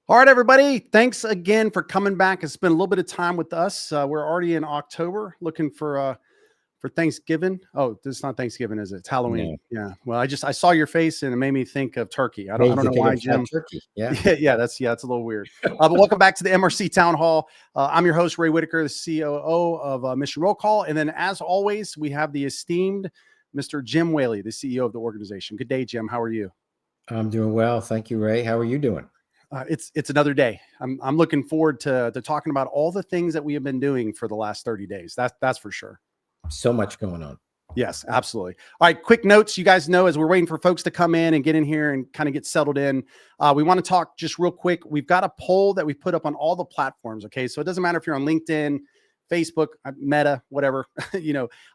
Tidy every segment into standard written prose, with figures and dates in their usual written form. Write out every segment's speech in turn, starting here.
All right, everybody. Thanks again for coming back and spend a little bit of time with us. We're already in October, looking for Thanksgiving. Oh, this is not Thanksgiving, is it? It's Halloween. No. Yeah. Well, I saw your face and it made me think of turkey. I Made don't you know think why, of Jim. turkey. Yeah. That's a little weird. But welcome back to the MRC Town Hall. I'm your host, Ray Whitaker, the COO of Mission Roll Call. And then, as always, we have the esteemed Mr. Jim Whaley, the CEO of the organization. Good day, Jim. How are you? I'm doing well. Thank you, Ray. How are you doing? It's another day. I'm looking forward to talking about all the things that we have been doing for the last 30 days. That's for sure. So much going on. Yes, absolutely. All right, quick notes. You guys know, as we're waiting for folks to come in and get in here and kind of get settled in, we want to talk just real quick. We've got a poll that we put up on all the platforms. Okay, so it doesn't matter if you're on LinkedIn, Facebook, Meta, whatever,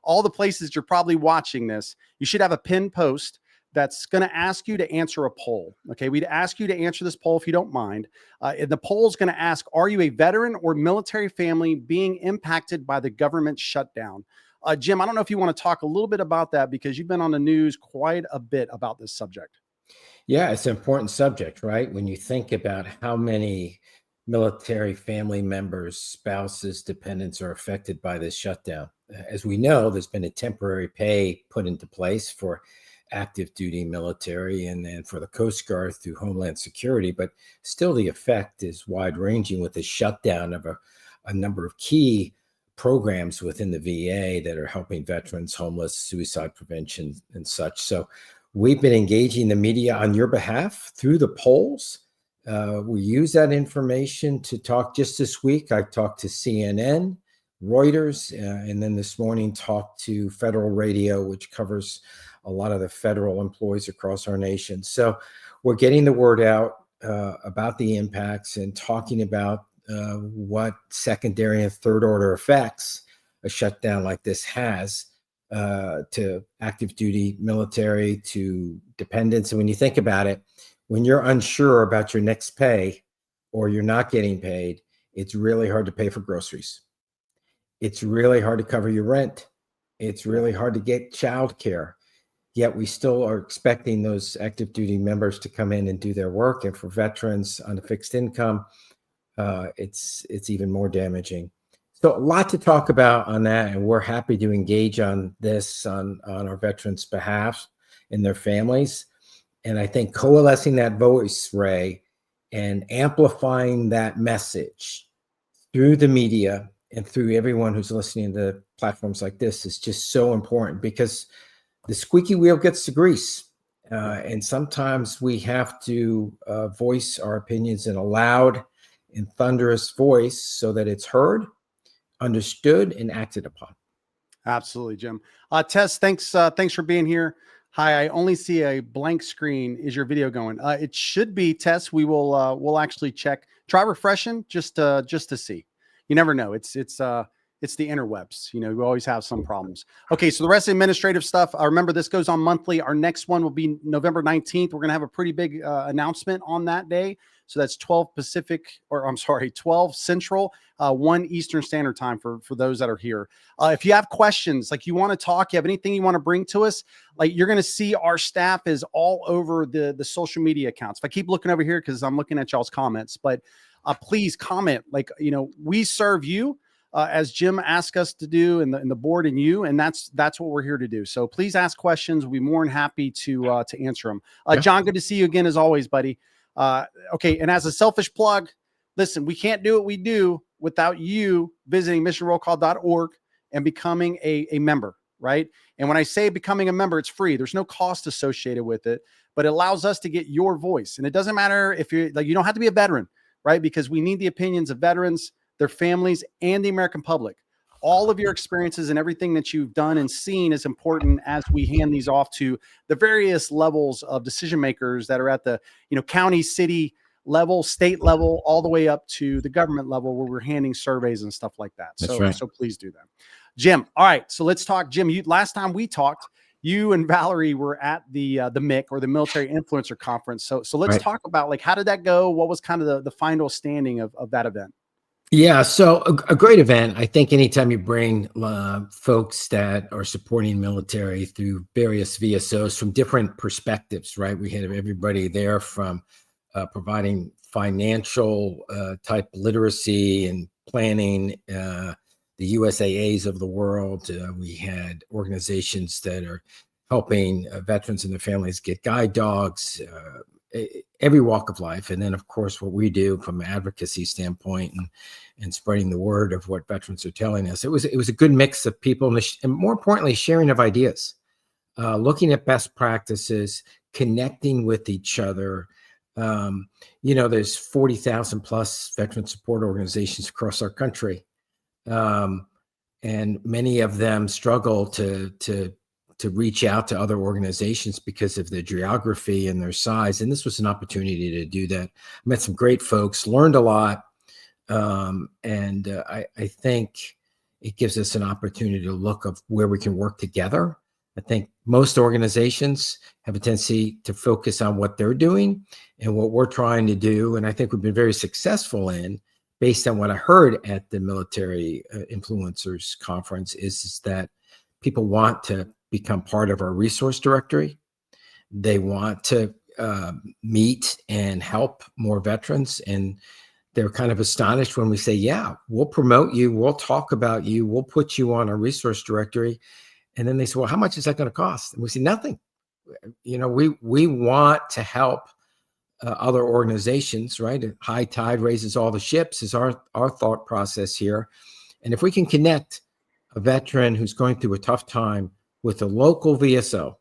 all the places you're probably watching this. You should have a pinned post that's going to ask you to answer a poll. Okay, we'd ask you to answer this poll if you don't mind. And the poll is going to ask, are you a veteran or military family being impacted by the government shutdown? Jim, I don't know if you want to talk a little bit about that because you've been on the news quite a bit about this subject. Yeah, it's an important subject, right? When you think about how many military family members, spouses, dependents are affected by this shutdown. As we know, there's been a temporary pay put into place for active duty military and then for the Coast Guard through Homeland Security, but still the effect is wide ranging with the shutdown of a number of key programs within the VA that are helping veterans, homeless, suicide prevention and such. So we've been engaging the media on your behalf through the polls. We use that information to talk. Just this week, I talked to CNN, Reuters, and then this morning talked to Federal Radio, which covers a lot of the federal employees across our nation. So we're getting the word out about the impacts and talking about what secondary and third order effects a shutdown like this has to active duty military, to dependents. And when you think about it, when you're unsure about your next pay or you're not getting paid, it's really hard to pay for groceries. It's really hard to cover your rent. It's really hard to get childcare. Yet we still are expecting those active duty members to come in and do their work. And for veterans on a fixed income, it's even more damaging. So a lot to talk about on that, and we're happy to engage on this on our veterans' behalf and their families. And I think coalescing that voice, Ray, and amplifying that message through the media and through everyone who's listening to platforms like this is just so important, because the squeaky wheel gets the grease. And sometimes we have to voice our opinions in a loud and thunderous voice so that it's heard, understood, and acted upon. Absolutely, Jim. Tess, thanks for being here. Hi, I only see a blank screen. Is your video going? It should be, Tess. We'll actually check. Try refreshing just to see. You never know. It's the interwebs. We always have some problems. Okay, so the rest of the administrative stuff, remember this goes on monthly. Our next one will be November 19th. We're going to have a pretty big announcement on that day. So that's 12 Pacific, or I'm sorry, 12 Central, 1 Eastern Standard Time for those that are here. If you have questions, like you want to talk, you have anything you want to bring to us, like you're going to see our staff is all over the social media accounts. If I keep looking over here, because I'm looking at y'all's comments, but please comment. We serve you. As Jim asked us to do in the board and you, and that's what we're here to do. So please ask questions. We'll be more than happy to answer them. John, good to see you again as always, buddy. Okay, and as a selfish plug, listen, we can't do what we do without you visiting missionrollcall.org and becoming a member, right? And when I say becoming a member, it's free. There's no cost associated with it, but it allows us to get your voice. And it doesn't matter if you don't have to be a veteran, right? Because we need the opinions of veterans, their families, and the American public. All of your experiences and everything that you've done and seen is important as we hand these off to the various levels of decision makers that are at the county, city level, state level, all the way up to the government level, where we're handing surveys and stuff like that. That's right. So please do that. Jim, all right, so let's talk. Jim, last time we talked, you and Valerie were at the MIC, or the Military Influencer Conference. So let's talk about how did that go? What was kind of the final standing of that event? Yeah, so a great event. I think anytime you bring folks that are supporting military through various VSOs from different perspectives, right? We had everybody there from providing financial type literacy and planning, the USAAs of the world. We had organizations that are helping veterans and their families get guide dogs, every walk of life. And then, of course, what we do from an advocacy standpoint and spreading the word of what veterans are telling us. It was a good mix of people and more importantly, sharing of ideas, looking at best practices, connecting with each other. There's 40,000 plus veteran support organizations across our country. And many of them struggle to reach out to other organizations because of the geography and their size. And this was an opportunity to do that. I met some great folks, learned a lot. I think it gives us an opportunity to look at where we can work together. I think most organizations have a tendency to focus on what they're doing and what we're trying to do. And I think we've been very successful in, based on what I heard at the Military Influencers Conference, is that people want to become part of our resource directory. They want to meet and help more veterans. And they're kind of astonished when we say, yeah, we'll promote you. We'll talk about you. We'll put you on a resource directory. And then they say, well, how much is that going to cost? And we say, nothing. We want to help other organizations, right? A high tide raises all the ships is our thought process here. And if we can connect a veteran who's going through a tough time with a local VSO,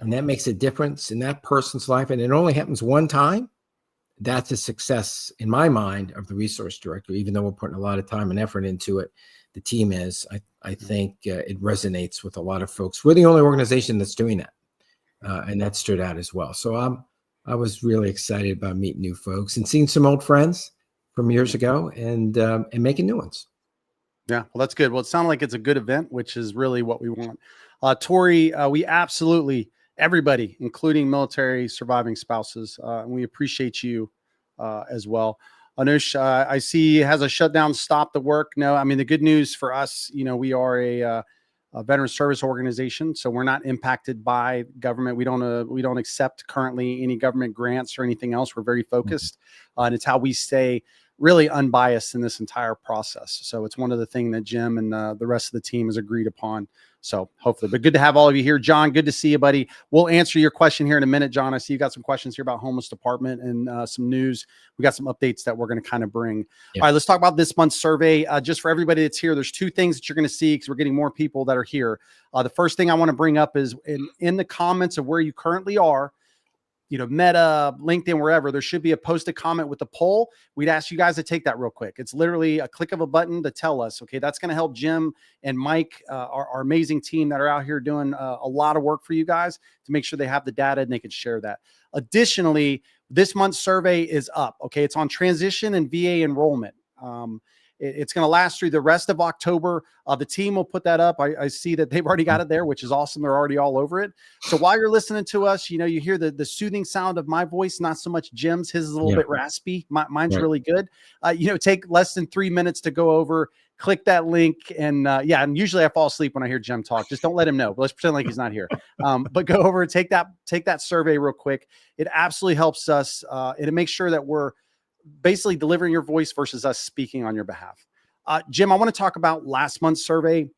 and that makes a difference in that person's life, and it only happens one time, that's a success in my mind of the resource directory. Even though we're putting a lot of time and effort into it, the team is. I think it resonates with a lot of folks. We're the only organization that's doing that, and that stood out as well. So I was really excited about meeting new folks and seeing some old friends from years ago and making new ones. Yeah, well, that's good. Well, it sounded like it's a good event, which is really what we want. Tori, we absolutely, everybody, including military surviving spouses, and we appreciate you as well. Anush, I see has a shutdown stopped the work. No, I mean, the good news for us, we are a veteran service organization, so we're not impacted by government. We don't accept currently any government grants or anything else. We're very focused, and it's how we stay really unbiased in this entire process. So it's one of the things that Jim and the rest of the team has agreed upon. So hopefully, but good to have all of you here. John, good to see you, buddy. We'll answer your question here in a minute, John. I see you got some questions here about homeless department and some news. We got some updates that we're going to kind of bring. Yeah. All right, let's talk about this month's survey. Just for everybody that's here, there's two things that you're going to see because we're getting more people that are here. The first thing I want to bring up is in the comments of where you currently are, Meta, LinkedIn, wherever, there should be a posted comment with the poll. We'd ask you guys to take that real quick. It's literally a click of a button to tell us, okay, that's going to help Jim and Mike, our amazing team that are out here doing a lot of work for you guys to make sure they have the data and they can share that. Additionally, this month's survey is up. Okay. It's on transition and VA enrollment. It's going to last through the rest of October. The team will put that up. I see that they've already got it there, which is awesome. They're already all over it. So while you're listening to us, you hear the soothing sound of my voice, not so much Jim's. His is a little bit raspy. Mine's really good. Take less than 3 minutes to go over, click that link. And and usually I fall asleep when I hear Jim talk. Just don't let him know. But let's pretend like he's not here. But go over and take that survey real quick. It absolutely helps us. And it makes sure that we're basically delivering your voice versus us speaking on your behalf. Jim, I want to talk about last month's survey.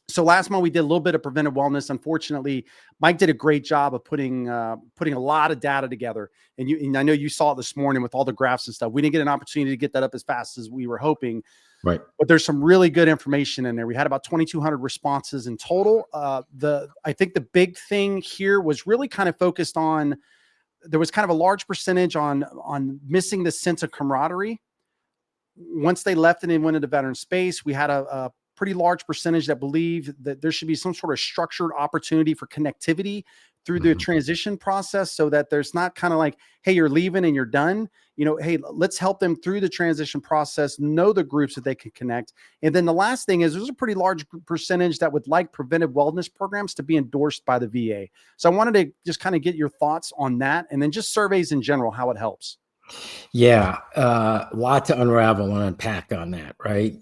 So last month we did a little bit of preventive wellness. Unfortunately, Mike did a great job of putting a lot of data together. And I know you saw it this morning with all the graphs and stuff. We didn't get an opportunity to get that up as fast as we were hoping. Right. But there's some really good information in there. We had about 2,200 responses in total. I think the big thing here was really kind of focused on, there was kind of a large percentage on missing the sense of camaraderie. Once they left and they went into veteran space, we had a pretty large percentage that believe that there should be some sort of structured opportunity for connectivity through the transition process, so that there's not kind of like, hey, you're leaving and you're done. Hey, let's help them through the transition process, know the groups that they can connect. And then the last thing is there's a pretty large percentage that would like preventive wellness programs to be endorsed by the VA. So I wanted to just kind of get your thoughts on that, and then just surveys in general, how it helps. Yeah, a lot to unravel and unpack on that, right?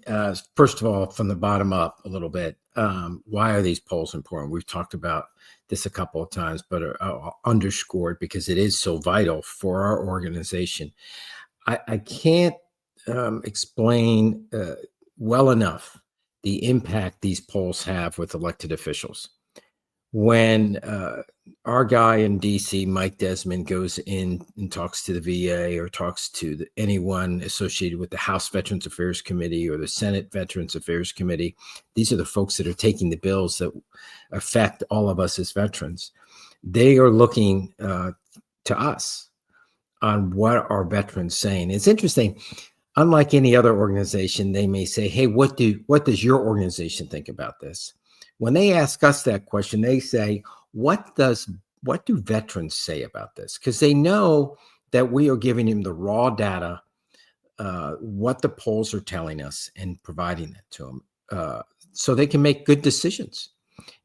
First of all, from the bottom up a little bit, why are these polls important? We've talked about this a couple of times, but underscore it because it is so vital for our organization. I can't explain well enough the impact these polls have with elected officials. When our guy in DC, Mike Desmond, goes in and talks to the VA or talks to anyone associated with the House Veterans Affairs Committee or the Senate Veterans Affairs Committee, these are the folks that are taking the bills that affect all of us as veterans. They are looking to us on what our veterans saying. It's interesting. Unlike any other organization, they may say, hey, what does your organization think about this? When they ask us that question, they say, what do veterans say about this? Because they know that we are giving them the raw data, what the polls are telling us, and providing it to them so they can make good decisions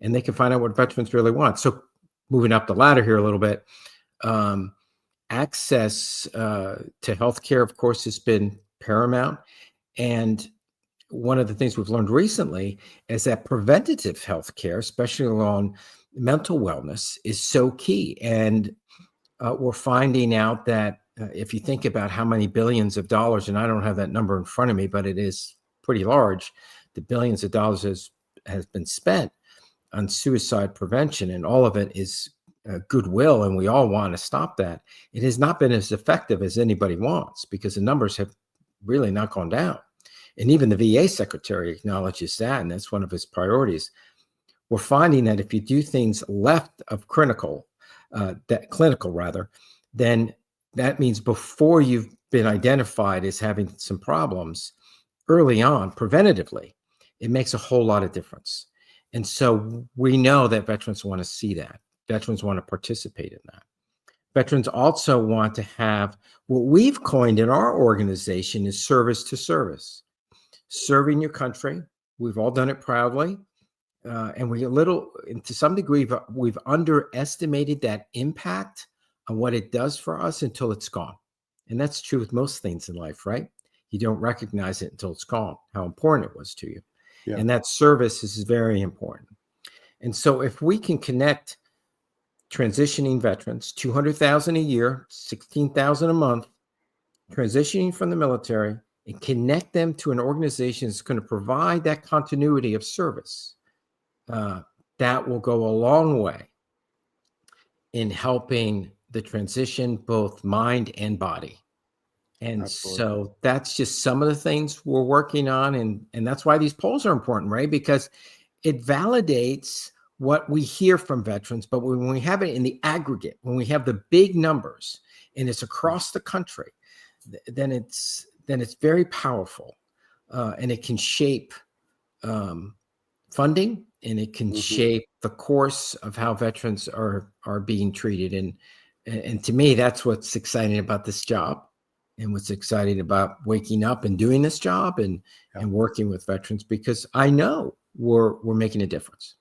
and they can find out what veterans really want. So moving up the ladder here a little bit, access to healthcare, of course, has been paramount. And one of the things we've learned recently is that preventative healthcare, especially on mental wellness, is so key. And we're finding out that if you think about how many billions of dollars, and I don't have that number in front of me, but it is pretty large, the billions of dollars has been spent on suicide prevention, and all of it is goodwill, and we all want to stop that. It has not been as effective as anybody wants because the numbers have really not gone down. And even the VA secretary acknowledges that, and that's one of his priorities. We're finding that if you do things left of clinical, then that means before you've been identified as having some problems early on, preventatively, it makes a whole lot of difference. And so we know that veterans want to see that. Veterans want to participate in that. Veterans also want to have what we've coined in our organization is service to service. Serving your country. We've all done it proudly. And to some degree, we've underestimated that impact on what it does for us until it's gone. And that's true with most things in life, right? You don't recognize it until it's gone, how important it was to you. Yeah. And that service is very important. And so if we can connect transitioning veterans, 200,000 a year, 16,000 a month, transitioning from the military, and connect them to an organization that's going to provide that continuity of service, that will go a long way in helping the transition, both mind and body. And Absolutely. So that's just some of the things we're working on. And that's why these polls are important, right? Because it validates what we hear from veterans, but when we have it in the aggregate, when we have the big numbers and it's across the country, then it's very powerful, and it can shape funding, and it can shape the course of how veterans are being treated. And to me, that's what's exciting about this job, and what's exciting about waking up and doing this job and working with veterans, because I know we're making a difference.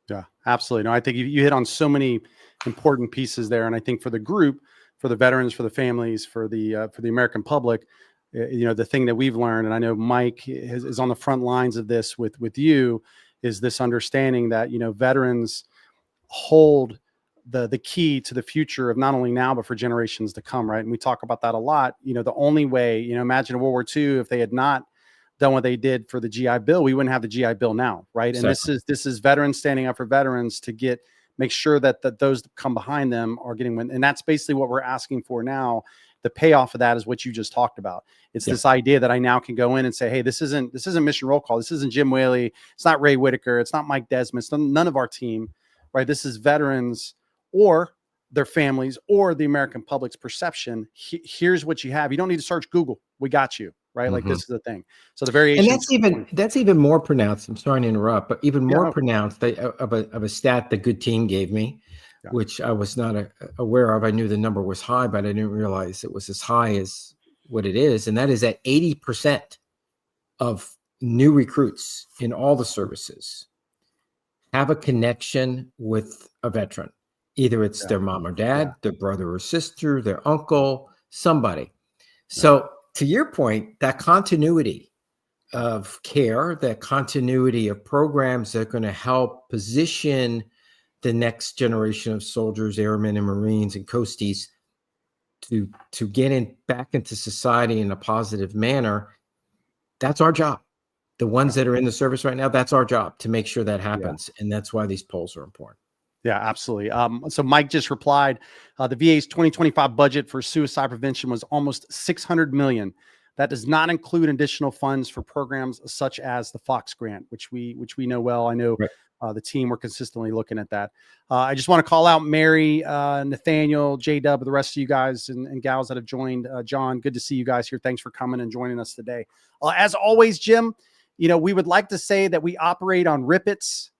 Yeah, absolutely. No, I think you hit on so many important pieces there, and I think for the group, for the veterans, for the families, for the American public, the thing that we've learned, and I know Mike is on the front lines of this with you, is this understanding that veterans hold the key to the future of not only now but for generations to come, right? And we talk about that a lot. The only way, imagine World War II, if they had not done what they did for the GI Bill, we wouldn't have the GI Bill now, right? Exactly. And this is veterans standing up for veterans to make sure that those that come behind them are getting win. And that's basically what we're asking for now. The payoff of that is what you just talked about. It's this idea that I now can go in and say, hey, this isn't Mission Roll Call. This isn't Jim Whaley. It's not Ray Whitaker. It's not Mike Desmond. It's none of our team, right? This is veterans or their families or the American public's perception. Here's what you have. You don't need to search Google. We got you. Right. Like this is the thing. So the variation. And that's even more pronounced. I'm sorry to interrupt, but even more pronounced of a stat the good team gave me, which I was not aware of. I knew the number was high, but I didn't realize it was as high as what it is. And that is that 80% of new recruits in all the services have a connection with a veteran. Either it's their mom or dad, their brother or sister, their uncle, somebody. So to your point, that continuity of care, that continuity of programs that are going to help position the next generation of soldiers, airmen, and Marines and coasties to get back into society in a positive manner, that's our job. The ones that are in the service right now, that's our job to make sure that happens. And that's why these polls are important. Yeah, absolutely. So Mike just replied, the VA's 2025 budget for suicide prevention was almost $600 million. That does not include additional funds for programs such as the Fox grant, which we know well. I know the team, we're consistently looking at that. I just want to call out Mary, Nathaniel, J-Dub, the rest of you guys and gals that have joined. John, good to see you guys here. Thanks for coming and joining us today. As always, Jim, we would like to say that we operate on Rippets,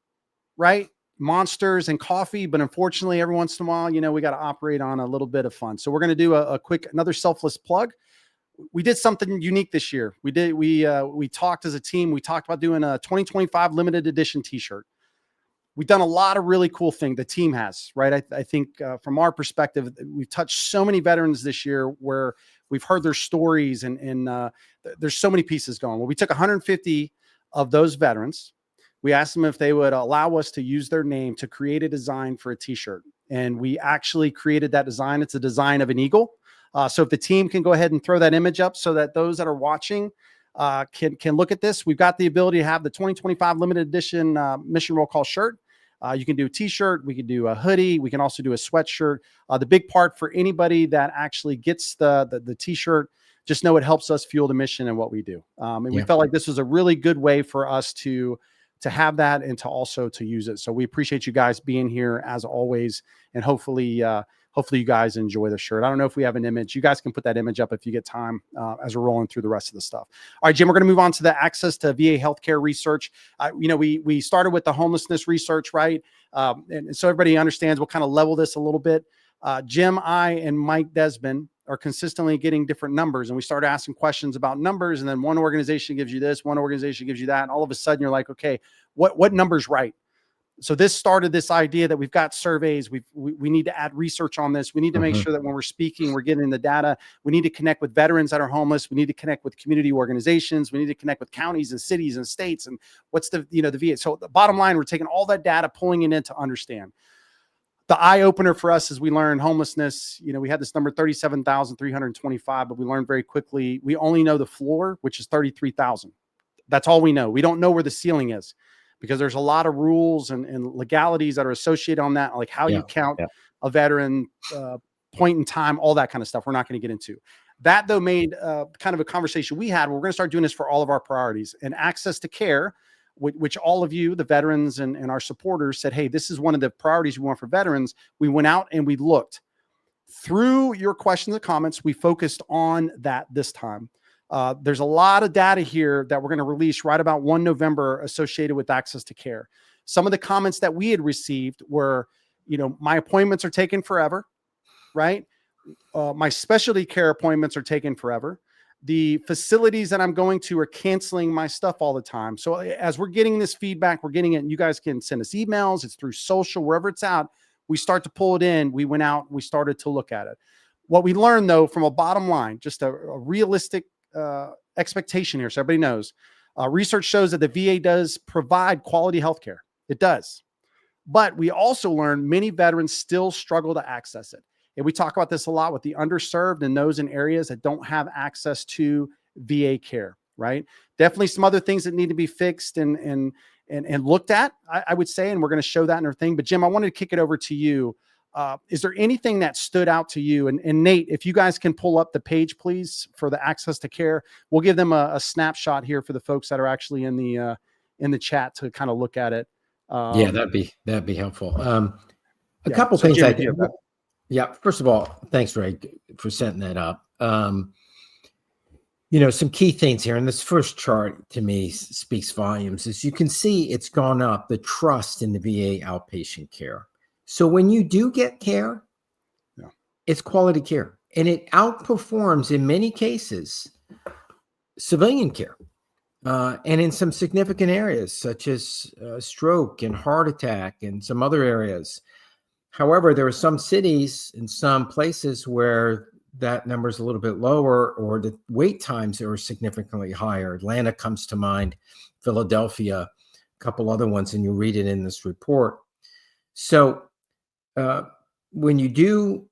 right? Monsters and coffee, but unfortunately, every once in a while, we got to operate on a little bit of fun. So we're going to do another selfless plug. We did something unique this year. We talked as a team. We talked about doing a 2025 limited edition t-shirt. We've done a lot of really cool things. The team has, right? I think from our perspective, we've touched so many veterans this year where we've heard their stories and there's so many pieces going. Well, we took 150 of those veterans. We asked them if they would allow us to use their name to create a design for a t-shirt. And we actually created that design. It's a design of an eagle. So if the team can go ahead and throw that image up so that those that are watching can look at this. We've got the ability to have the 2025 limited edition mission roll call shirt. You can do a t-shirt. We can do a hoodie. We can also do a sweatshirt. The big part for anybody that actually gets the t-shirt, just know it helps us fuel the mission and what we do. And we felt like this was a really good way for us to have that and to also to use it. So we appreciate you guys being here as always. And hopefully you guys enjoy the shirt. I don't know if we have an image. You guys can put that image up if you get time as we're rolling through the rest of the stuff. All right, Jim, we're going to move on to the access to VA healthcare research. We started with the homelessness research, right? And so everybody understands, we'll kind of level this a little bit. Jim, I, and Mike Desmond are consistently getting different numbers. And we started asking questions about numbers. And then one organization gives you this, one organization gives you that. And all of a sudden you're like, okay, what number's right? So this started this idea that we've got surveys. We need to add research on this. We need to make sure that when we're speaking, we're getting the data. We need to connect with veterans that are homeless. We need to connect with community organizations. We need to connect with counties and cities and states. And what's the VA? So the bottom line, we're taking all that data, pulling it in to understand. The eye opener for us is we learned homelessness. We had this number 37,325, but we learned very quickly, we only know the floor, which is 33,000. That's all we know. We don't know where the ceiling is because there's a lot of rules and legalities that are associated on that, like how you count a veteran, point in time, all that kind of stuff. We're not going to get into that, though. Made kind of a conversation we had. We're going to start doing this for all of our priorities and access to care, which all of you, the veterans and our supporters said, hey, this is one of the priorities we want for veterans. We went out and we looked through your questions and comments. We focused on that this time. There's a lot of data here that we're going to release right about 1 November associated with access to care. Some of the comments that we had received were, my appointments are taking forever, right? My specialty care appointments are taking forever. The facilities that I'm going to are canceling my stuff all the time. So as we're getting this feedback, we're getting it, and you guys can send us emails. It's through social, wherever it's out. We start to pull it in. We went out, we started to look at it. What we learned, though, from a bottom line, just a realistic expectation here, so everybody knows, research shows that the VA does provide quality healthcare. It does. But we also learned many veterans still struggle to access it. And we talk about this a lot with the underserved and those in areas that don't have access to VA care, right? Definitely some other things that need to be fixed and looked at, I would say, and we're going to show that in our thing. But Jim, I wanted to kick it over to you. Is there anything that stood out to you? And Nate, if you guys can pull up the page, please, for the access to care, we'll give them a snapshot here for the folks that are actually in the chat to kind of look at it. That'd be helpful. A couple things Jim, I think. First of all, thanks, Ray, for setting that up. Some key things here, and this first chart to me speaks volumes. As you can see, it's gone up, the trust in the VA outpatient care. So when you do get care, it's quality care, and it outperforms in many cases civilian care, and in some significant areas such as stroke and heart attack and some other areas. However, there are some cities and some places where that number is a little bit lower, or the wait times are significantly higher. Atlanta comes to mind, Philadelphia, a couple other ones, and you read it in this report. So when you do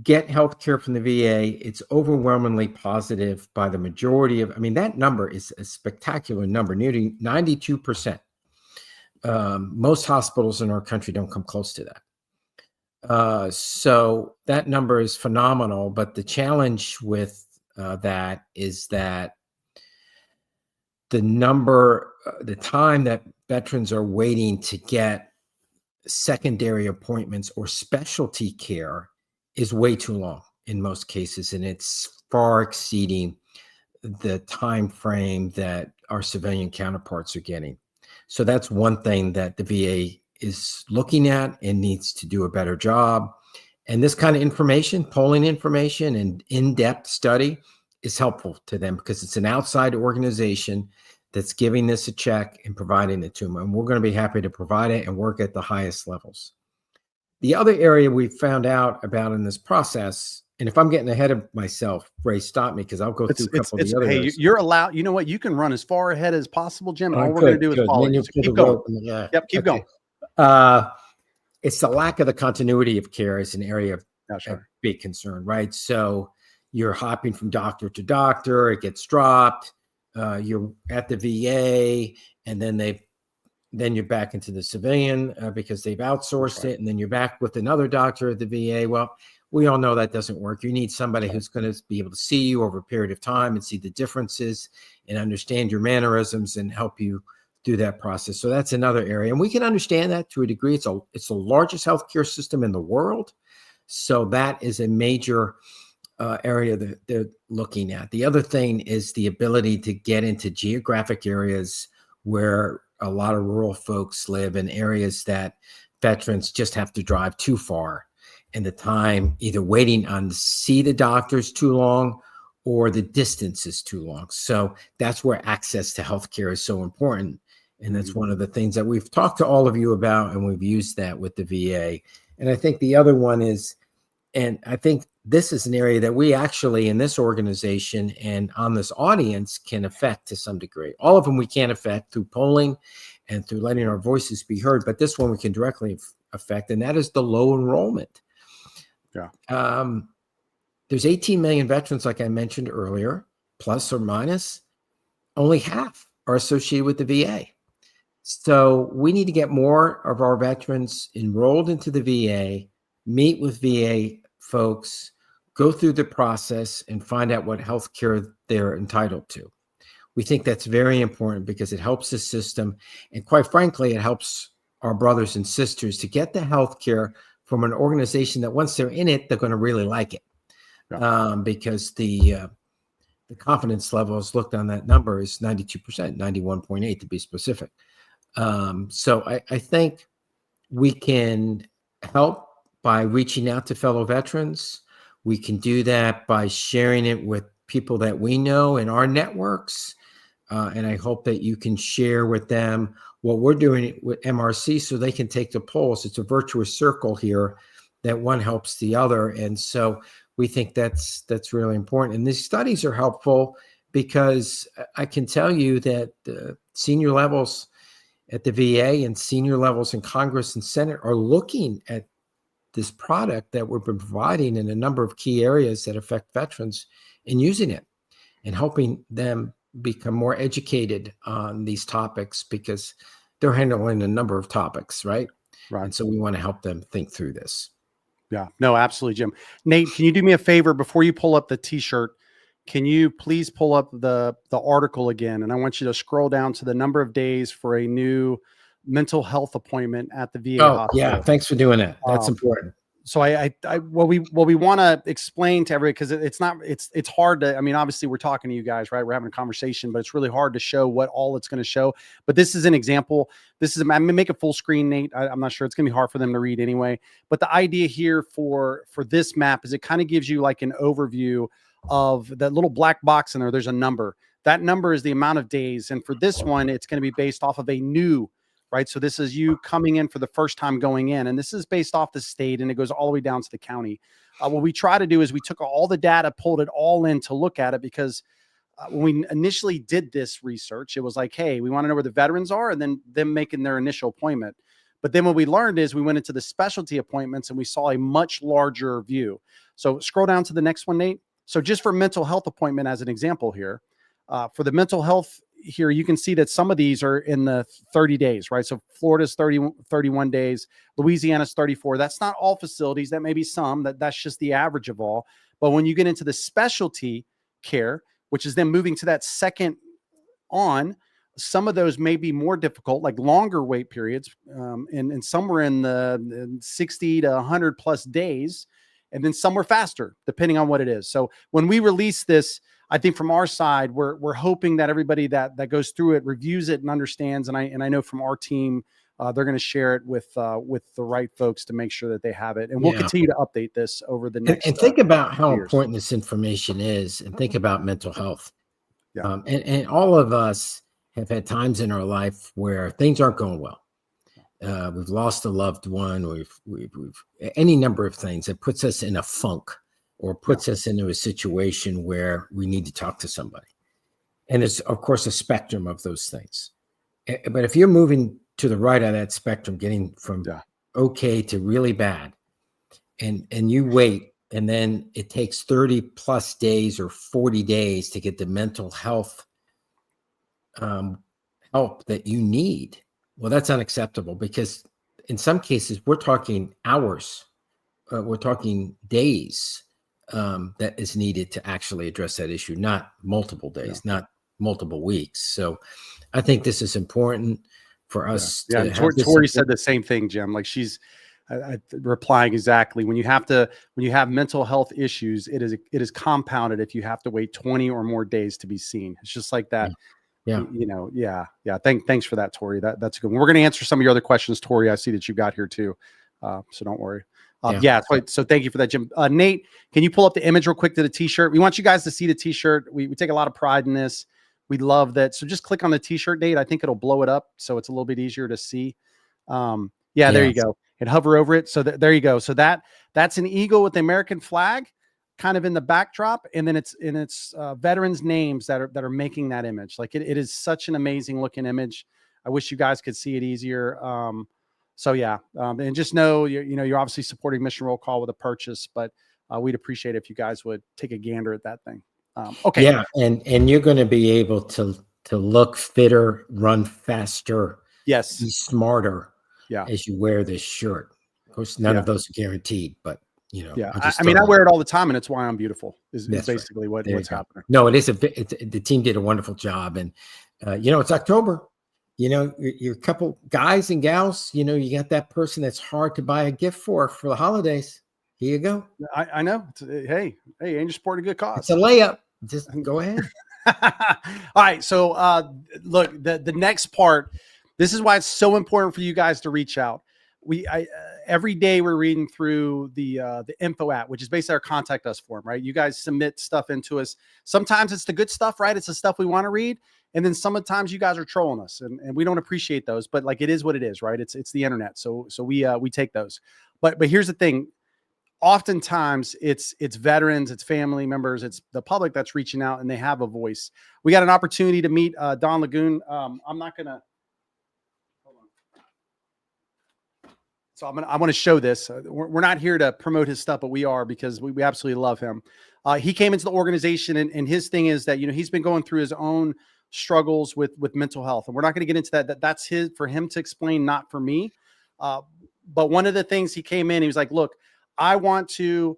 get health care from the VA, it's overwhelmingly positive by the majority of, I mean, that number is a spectacular number, nearly 92%. Most hospitals in our country don't come close to that. So that number is phenomenal, but the challenge with that is that the time that veterans are waiting to get secondary appointments or specialty care is way too long in most cases, and it's far exceeding the time frame that our civilian counterparts are getting. So that's one thing that the VA is looking at and needs to do a better job. And this kind of information, polling information and in-depth study is helpful to them because it's an outside organization that's giving this a check and providing it to them. And we're going to be happy to provide it and work at the highest levels. The other area we found out about in this process, and if I'm getting ahead of myself, Ray, stop me because I'll go through a couple of the other. Hey, you're allowed. You know what? You can run as far ahead as possible, Jim. And all we're going to do is follow you. So keep going. Yep, keep going. It's the lack of the continuity of care is an area of big concern, right? So you're hopping from doctor to doctor. It gets dropped. You're at the VA, and then you're back into the civilian because they've outsourced it, and then you're back with another doctor at the VA. Well, we all know that doesn't work. You need somebody who's going to be able to see you over a period of time and see the differences and understand your mannerisms and help you through that process. So that's another area, and we can understand that to a degree. It's the largest healthcare system in the world, so that is a major area that they're looking at. The other thing is the ability to get into geographic areas where a lot of rural folks live, in areas that veterans just have to drive too far, and the time either waiting on to see the doctors too long or the distance is too long. So that's where access to healthcare is so important. And that's one of the things that we've talked to all of you about, and we've used that with the VA. And I think the other one is, and I think this is an area that we actually in this organization and on this audience can affect to some degree. All of them we can't affect through polling and through letting our voices be heard, but this one we can directly affect, and that is the low enrollment. Yeah. There's 18 million veterans, like I mentioned earlier, plus or minus. Only half are associated with the VA. So we need to get more of our veterans enrolled into the VA, meet with VA folks, go through the process, and find out what health care they're entitled to. We think that's very important because it helps the system. And quite frankly, it helps our brothers and sisters to get the health care from an organization that once they're in it, they're going to really like it. Yeah. Because the confidence levels looked on that number is 92%, 91.8 to be specific. So I think we can help by reaching out to fellow veterans. We can do that by sharing it with people that we know in our networks. And I hope that you can share with them what we're doing with MRC so they can take the polls. It's a virtuous circle here that one helps the other. And so we think that's really important. And these studies are helpful because I can tell you that the senior levels at the VA and senior levels in Congress and Senate are looking at this product that we've been providing in a number of key areas that affect veterans and using it and helping them become more educated on these topics because they're handling a number of topics, right? Right. And so we want to help them think through this. Yeah, no, absolutely, Jim. Nate, can you do me a favor before you pull up the t-shirt? Can you please pull up the article again? And I want you to scroll down to the number of days for a new mental health appointment at the VA hospital. Yeah, thanks for doing that. That's important. So what we want to explain to everybody, because it's hard to, I mean, obviously we're talking to you guys, right? We're having a conversation, but it's really hard to show what all it's going to show. But this is an example. I'm going to make it full screen, Nate. I'm not sure, it's going to be hard for them to read anyway. But the idea here for this map is it kind of gives you like an overview of that little black box in there. There's a number. That number is the amount of days. And for this one, it's going to be based off of a new, right? So this is you coming in for the first time going in, and this is based off the state, and it goes all the way down to the county. What we try to do is we took all the data, pulled it all in to look at it, because when we initially did this research, it was like, hey, we want to know where the veterans are and then them making their initial appointment. But then what we learned is we went into the specialty appointments and we saw a much larger view. So scroll down to the next one, Nate. So just for mental health appointment as an example here, for the mental health here, you can see that some of these are in the 30 days, right? So Florida's 31 days, Louisiana's 34. That's not all facilities. That may be some, that's just the average of all. But when you get into the specialty care, which is then moving to that second on, some of those may be more difficult, like longer wait periods. And some were in the 60 to 100 plus days. And then some were faster, depending on what it is. So when we release this, I think from our side, we're hoping that everybody that goes through it reviews it and understands. And I know from our team, they're going to share it with the right folks to make sure that they have it. And we'll continue to update this over the next. And think about how important this information is, and think about mental health. Yeah. And all of us have had times in our life where things aren't going well. We've lost a loved one. We've any number of things that puts us in a funk, or puts us into a situation where we need to talk to somebody. And it's, of course, a spectrum of those things. But if you're moving to the right of that spectrum, getting from okay to really bad, and you wait, and then it takes 30 plus days or 40 days to get the mental health help that you need, well, that's unacceptable, because in some cases, we're talking hours, we're talking days that is needed to actually address that issue, not multiple days, not multiple weeks. So I think this is important for us. Yeah, Tori said the same thing, Jim. Like she's replying exactly. When you have mental health issues, it is compounded if you have to wait 20 or more days to be seen. It's just like that. Yeah. Thanks for that, Tori. That's a good one. We're going to answer some of your other questions, Tori. I see that you got here too. So don't worry. So thank you for that, Jim. Nate, can you pull up the image real quick to the t-shirt? We want you guys to see the t-shirt. We take a lot of pride in this. We love that. So just click on the t-shirt, Nate. I think it'll blow it up, so it's a little bit easier to see. There you go. And hover over it. So there you go. So that's an eagle with the American flag kind of in the backdrop. And then it's veterans' names that are making that image. Like it is such an amazing looking image. I wish you guys could see it easier. And just know you're obviously supporting Mission Roll Call with a purchase, but we'd appreciate it if you guys would take a gander at that thing. Okay. Yeah, and you're going to be able to look fitter, run faster, be smarter, as you wear this shirt. Of course, none of those are guaranteed, but I wear it all the time, and it's why I'm beautiful. Is basically what's happening. No, the team did a wonderful job, and it's October. You're a couple guys and gals, you got that person that's hard to buy a gift for the holidays. Here you go. I know. Hey, Angel supporting a good cause. It's a layup. Just go ahead. All right. So look, the next part, this is why it's so important for you guys to reach out. Every day we're reading through the info app, which is basically our contact us form, right? You guys submit stuff into us. Sometimes it's the good stuff, right? It's the stuff we want to read. And then sometimes you guys are trolling us, and we don't appreciate those, but like it is what it is, right? It's the internet. So we take those. But here's the thing. Oftentimes it's veterans, it's family members, it's the public that's reaching out, and they have a voice. We got an opportunity to meet Don Lagoon. I'm not gonna. Hold on. So I want to show this. We're not here to promote his stuff, but we are, because we absolutely love him. He came into the organization, and his thing is that he's been going through his own struggles with mental health, and we're not going to get into that. That's for him to explain, not for me. But one of the things he came in, he was like, look, I want to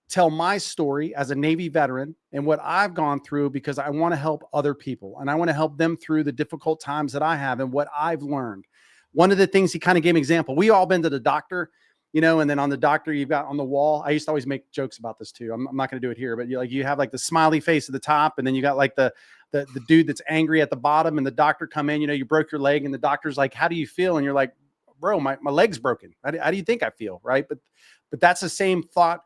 tell my story as a Navy veteran and what I've gone through, because I want to help other people, and I want to help them through the difficult times that I have and what I've learned. One of the things he kind of gave an example, we all been to the doctor, and then on the doctor, you've got on the wall. I used to always make jokes about this too. I'm not going to do it here, but you have like the smiley face at the top, and then you got like the dude that's angry at the bottom, and the doctor come in, you broke your leg, and the doctor's like, how do you feel? And you're like, bro, my leg's broken. How do you think I feel? Right. But that's the same thought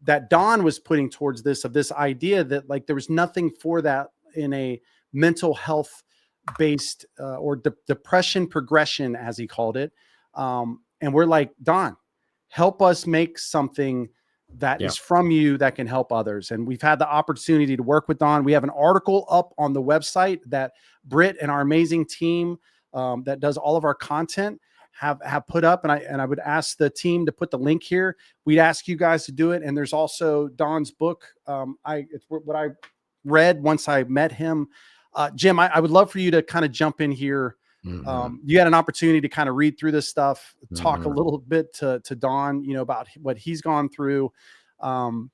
that Don was putting towards this idea that like there was nothing for that in a mental health based or depression progression, as he called it. And we're like, Don, help us make something that is from you that can help others. And we've had the opportunity to work with Don. We have an article up on the website that Britt and our amazing team that does all of our content have put up, and I would ask the team to put the link here. We'd ask you guys to do it. And there's also Don's book. It's what I read once I met him. Jim, I would love for you to kind of jump in here. You had an opportunity to kind of read through this stuff, talk a little bit to Don, about what he's gone through. How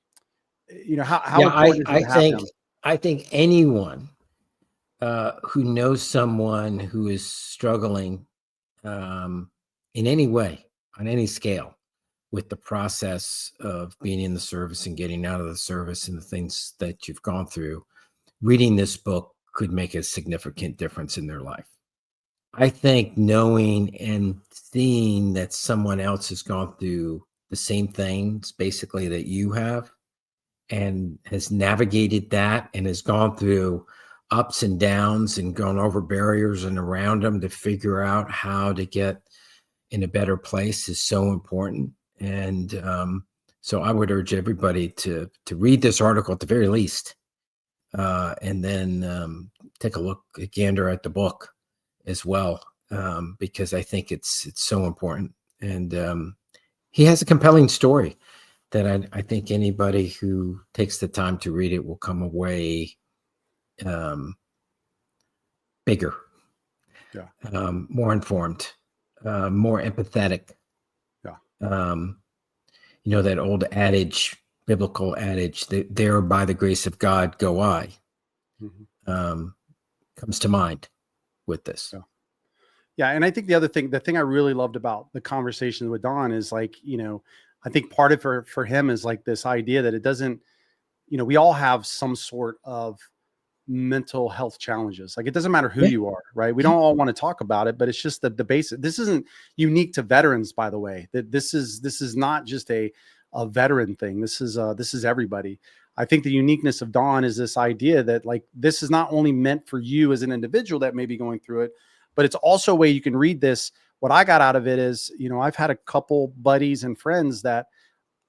important is it to have him? I think anyone who knows someone who is struggling in any way, on any scale, with the process of being in the service and getting out of the service and the things that you've gone through, reading this book could make a significant difference in their life. I think knowing and seeing that someone else has gone through the same things basically that you have and has navigated that and has gone through ups and downs and gone over barriers and around them to figure out how to get in a better place is so important. And so I would urge everybody to read this article at the very least, and then take a gander at the book as well, because I think it's so important. And he has a compelling story that I think anybody who takes the time to read it will come away bigger, more informed, more empathetic. That old adage, biblical adage, that there by the grace of God go I, comes to mind with this. Yeah. And I think the thing I really loved about the conversation with Don is I think part of for him is like this idea that it doesn't, we all have some sort of mental health challenges. Like, it doesn't matter who you are, right? We don't all want to talk about it, but it's just the basic. This isn't unique to veterans, by the way. That this is not just a veteran thing. This is everybody. I think the uniqueness of Don is this idea that this is not only meant for you as an individual that may be going through it, but it's also a way you can read this. What I got out of it is, I've had a couple buddies and friends that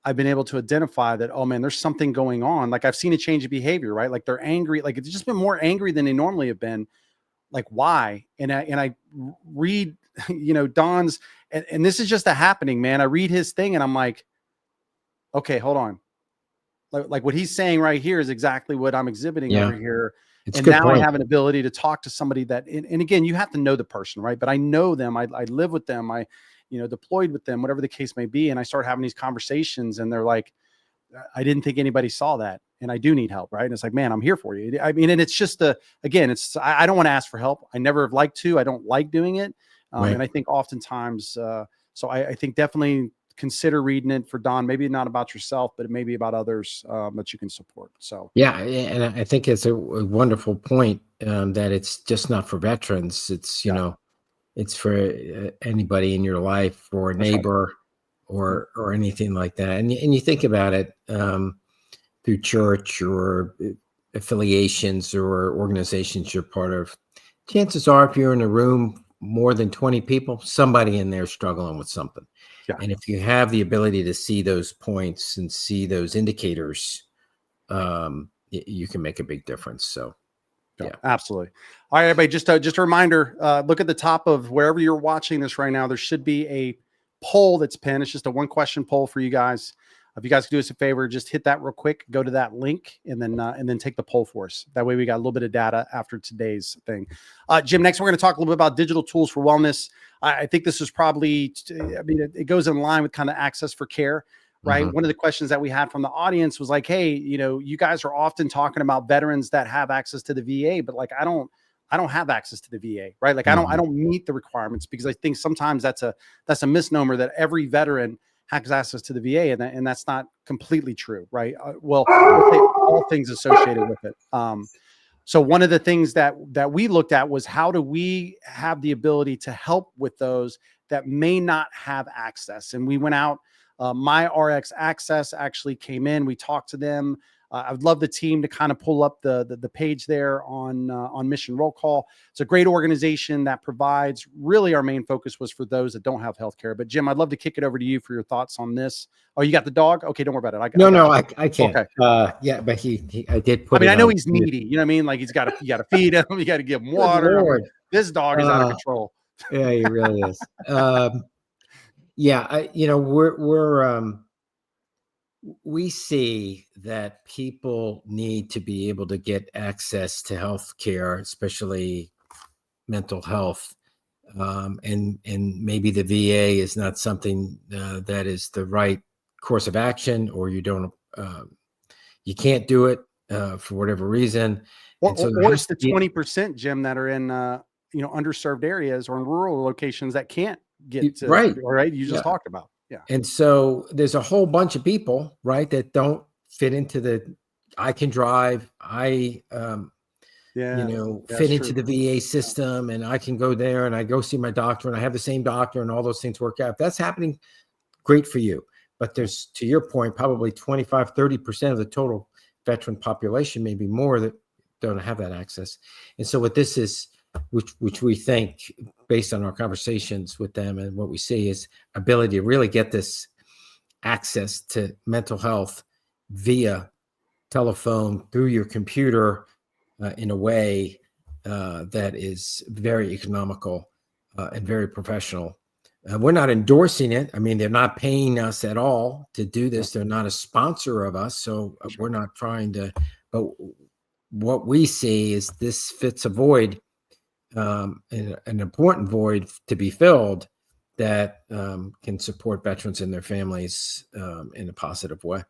I've been able to identify that, oh man, there's something going on. Like, I've seen a change of behavior, right? Like, they're angry. Like, it's just been more angry than they normally have been. Like, why? And I read, Don's, and this is just a happening, man. I read his thing and I'm like, okay, hold on. Like what he's saying right here is exactly what I'm exhibiting over here. And now I have an ability to talk to somebody that, and again, you have to know the person, right? But I know them. I live with them. I deployed with them, whatever the case may be. And I start having these conversations and they're like, I didn't think anybody saw that. And I do need help. Right. And it's like, man, I'm here for you. I mean, and it's just I don't want to ask for help. I never have liked to. I don't like doing it. And I think oftentimes, so I think definitely consider reading it for Don, maybe not about yourself, but maybe about others that you can support. So, yeah. And I think it's a wonderful point that it's just not for veterans. It's, it's for anybody in your life or a neighbor or anything like that. And you think about it through church or affiliations or organizations you're part of. Chances are, if you're in a room more than 20 people, somebody in there struggling with something. Yeah. And if you have the ability to see those points and see those indicators, you can make a big difference. So, yeah, absolutely. All right, everybody, just a reminder, look at the top of wherever you're watching this right now. There should be a poll that's pinned. It's just a 1-question poll for you guys. If you guys could do us a favor, just hit that real quick, go to that link, and then take the poll for us. That way we got a little bit of data after today's thing. Jim, next we're going to talk a little bit about digital tools for wellness. I think this is probably, it goes in line with kind of access for care, right? One of the questions that we had from the audience was like, hey, you guys are often talking about veterans that have access to the VA, but like, I don't have access to the VA, right? Like, I don't meet the requirements, because I think sometimes that's a misnomer that every veteran has access to the VA, and that's not completely true, right? Well, all things associated with it. So one of the things that we looked at was, how do we have the ability to help with those that may not have access? And we went out, My RX Access actually came in, we talked to them. I would love the team to kind of pull up the page there on Mission Roll Call. It's a great organization that provides, really our main focus was for those that don't have healthcare. But Jim, I'd love to kick it over to you for your thoughts on this. Oh, you got the dog? Okay, don't worry about it. I can't. Okay. Yeah, but I did put. I know he's needy. You know what I mean? Like, you got to feed him. You got to give him water. Lord. This dog is out of control. Yeah, he really is. Yeah, we see that people need to be able to get access to health care, especially mental health. And maybe the VA is not something that is the right course of action, or you can't do it for whatever reason. And so there Or has it's the to be 20%, Jim, that are in underserved areas or in rural locations that can't get to, right. all right, you Yeah. just talked about. Yeah. And so there's a whole bunch of people, right, that don't fit into I can drive, Yeah, fit that's into true. the VA system, and I can go there and I go see my doctor and I have the same doctor and all those things work out. If that's happening, great for you. But there's, to your point, probably 25, 30% of the total veteran population, maybe more, that don't have that access. And so what this is, which we think, based on our conversations with them and what we see, is ability to really get this access to mental health via telephone, through your computer, in a way that is very economical and very professional. We're not endorsing it. I mean, they're not paying us at all to do this. They're not a sponsor of us. So we're not trying to, but what we see is this fits a void, an important void to be filled, that can support veterans and their families in a positive way.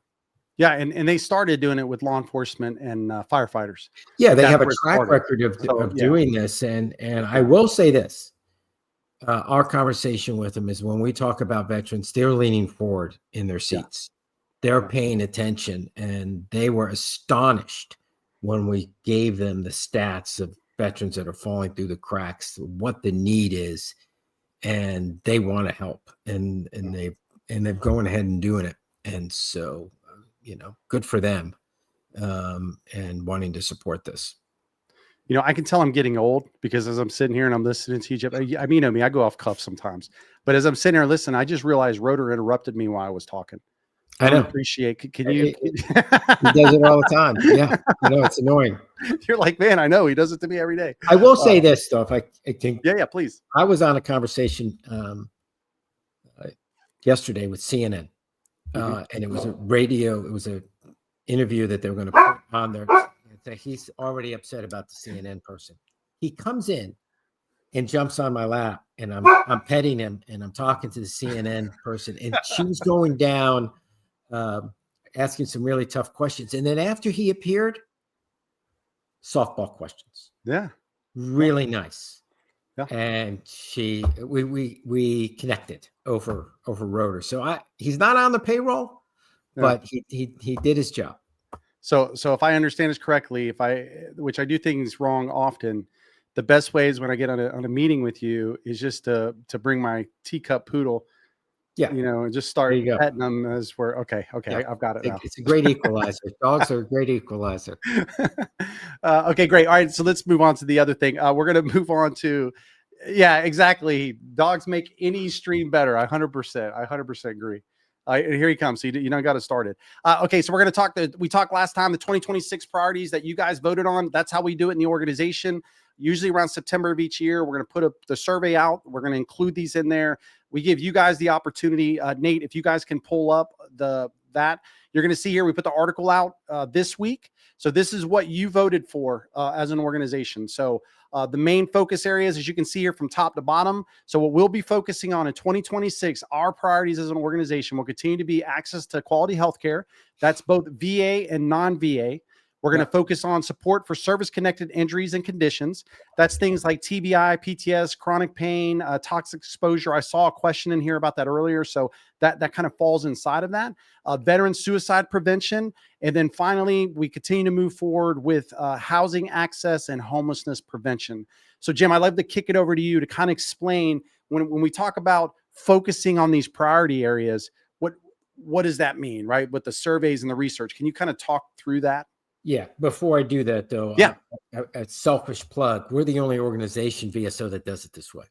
Yeah, and they started doing it with law enforcement and firefighters. Yeah, they That's have a where it track started. record of Yeah. doing this, and I will say this: our conversation with them is, when we talk about veterans, they're leaning forward in their seats, they're paying attention, and they were astonished when we gave them the stats of veterans that are falling through the cracks, what the need is, and they want to help, and they've gone ahead and doing it, and so good for them, and wanting to support this. I can tell I'm getting old because as I'm sitting here and I'm listening to you, I mean, I go off cuff sometimes, but as I'm sitting here listening, I just realized Rotor interrupted me while I was talking. I know. Appreciate. Can you? He does it all the time. Yeah, I know, it's annoying. You're like, man, I know he does it to me every day. I will say this though, if I can. Yeah, please. I was on a conversation yesterday with CNN, and it was a radio. It was an interview that they were going to put on there. He's already upset about the CNN person. He comes in and jumps on my lap, and I'm petting him, and I'm talking to the CNN person, and she was going down, asking some really tough questions. And then after he appeared, softball questions. Yeah. Really nice. Yeah. And we connected over Rotor. So he's not on the payroll, but he did his job. So if I understand this correctly, which I do think is wrong often, the best way is when I get on a meeting with you is just to bring my teacup poodle, and just start petting them as we're okay. Yeah. I've got it now. It's a great equalizer. Dogs are a great equalizer. Okay, great. All right, so let's move on to the other thing. We're going to move on to, yeah, exactly. Dogs make any stream better. 100% agree. Here he comes. So you got to start it. Okay, so we're going to talk. We talked last time the 2026 priorities that you guys voted on. That's how we do it in the organization. Usually around September of each year, we're going to put the survey out. We're going to include these in there. We give you guys the opportunity. Nate, if you guys can pull up that, you're going to see here, we put the article out this week. So this is what you voted for as an organization. So the main focus areas, as you can see here from top to bottom. So what we'll be focusing on in 2026, our priorities as an organization will continue to be access to quality healthcare. That's both VA and non-VA. We're going to focus on support for service-connected injuries and conditions. That's things like TBI, PTS, chronic pain, toxic exposure. I saw a question in here about that earlier. So that kind of falls inside of that. Veteran suicide prevention. And then finally, we continue to move forward with housing access and homelessness prevention. So Jim, I'd love to kick it over to you to kind of explain when we talk about focusing on these priority areas, what does that mean, right? With the surveys and the research, can you kind of talk through that? Yeah. Before I do that, though, a selfish plug. We're the only organization, VSO, that does it this way.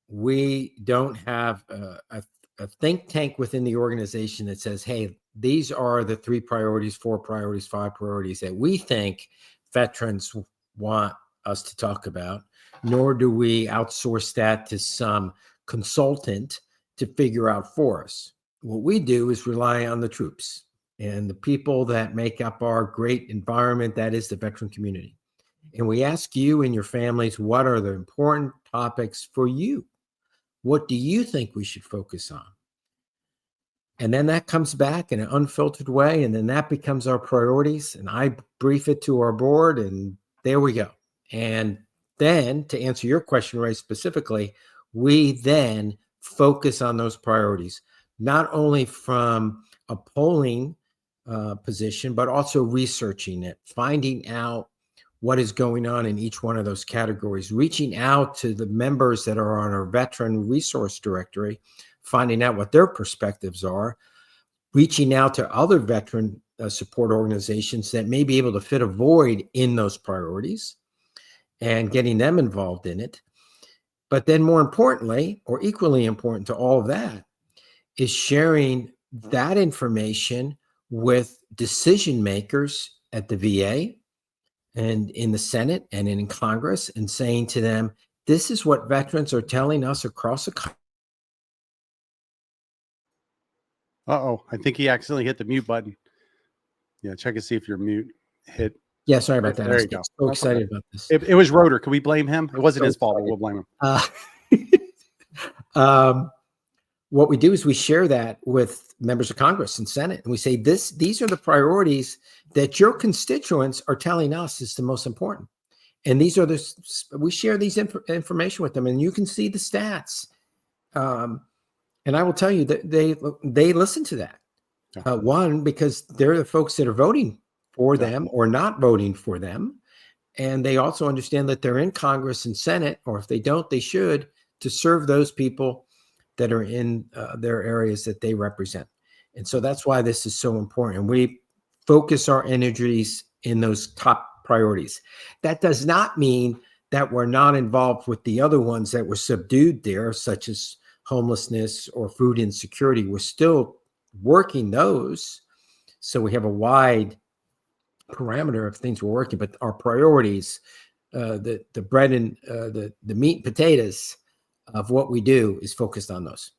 We don't have a think tank within the organization that says, hey, these are the 3 priorities, 4 priorities, 5 priorities that we think veterans want us to talk about, nor do we outsource that to some consultant to figure out for us. What we do is rely on the troops and the people that make up our great environment, that is the veteran community. And we ask you and your families, what are the important topics for you? What do you think we should focus on? And then that comes back in an unfiltered way, and then that becomes our priorities. And I brief it to our board, and there we go. And then to answer your question very specifically, we then focus on those priorities, not only from a polling position, but also researching it, finding out what is going on in each one of those categories, reaching out to the members that are on our veteran resource directory, finding out what their perspectives are, reaching out to other veteran support organizations that may be able to fit a void in those priorities and getting them involved in it. But then more importantly, or equally important to all of that, is sharing that information with decision makers at the VA and in the Senate and in Congress, and saying to them, this is what veterans are telling us across the country. Uh-oh, I think he accidentally hit the mute button. Yeah, check and see if your mute hit. Yeah, sorry about that. There you go. So excited about this. It was Rotor. Can we blame him? It wasn't his fault, but we'll blame him. What we do is we share that with members of Congress and Senate, and we say, these are the priorities that your constituents are telling us is the most important. And these are we share these information with them, and you can see the stats. And I will tell you that they listen to that. One, because they're the folks that are voting for them or not voting for them. And they also understand that they're in Congress and Senate, or if they don't, they should, to serve those people that are in their areas that they represent. And so that's why this is so important. We focus our energies in those top priorities. That does not mean that we're not involved with the other ones that were subdued there, such as homelessness or food insecurity. We're still working those. So we have a wide parameter of things we're working, but our priorities, the bread and the meat and potatoes of what we do is focused on those.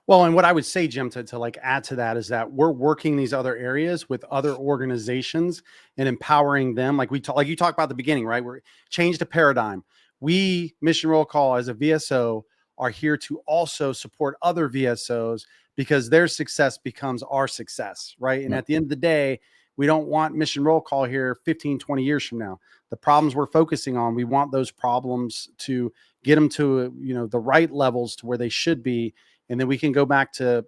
Well, and what I would say, Jim, to like add to that is that we're working these other areas with other organizations and empowering them. Like you talked about at the beginning, right? We're changed the paradigm. We, Mission Roll Call, as a VSO, are here to also support other VSOs because their success becomes our success, right? And at the end of the day, we don't want Mission Roll Call here 15, 20 years from now. The problems we're focusing on, we want those problems to get them to, the right levels to where they should be. And then we can go back to,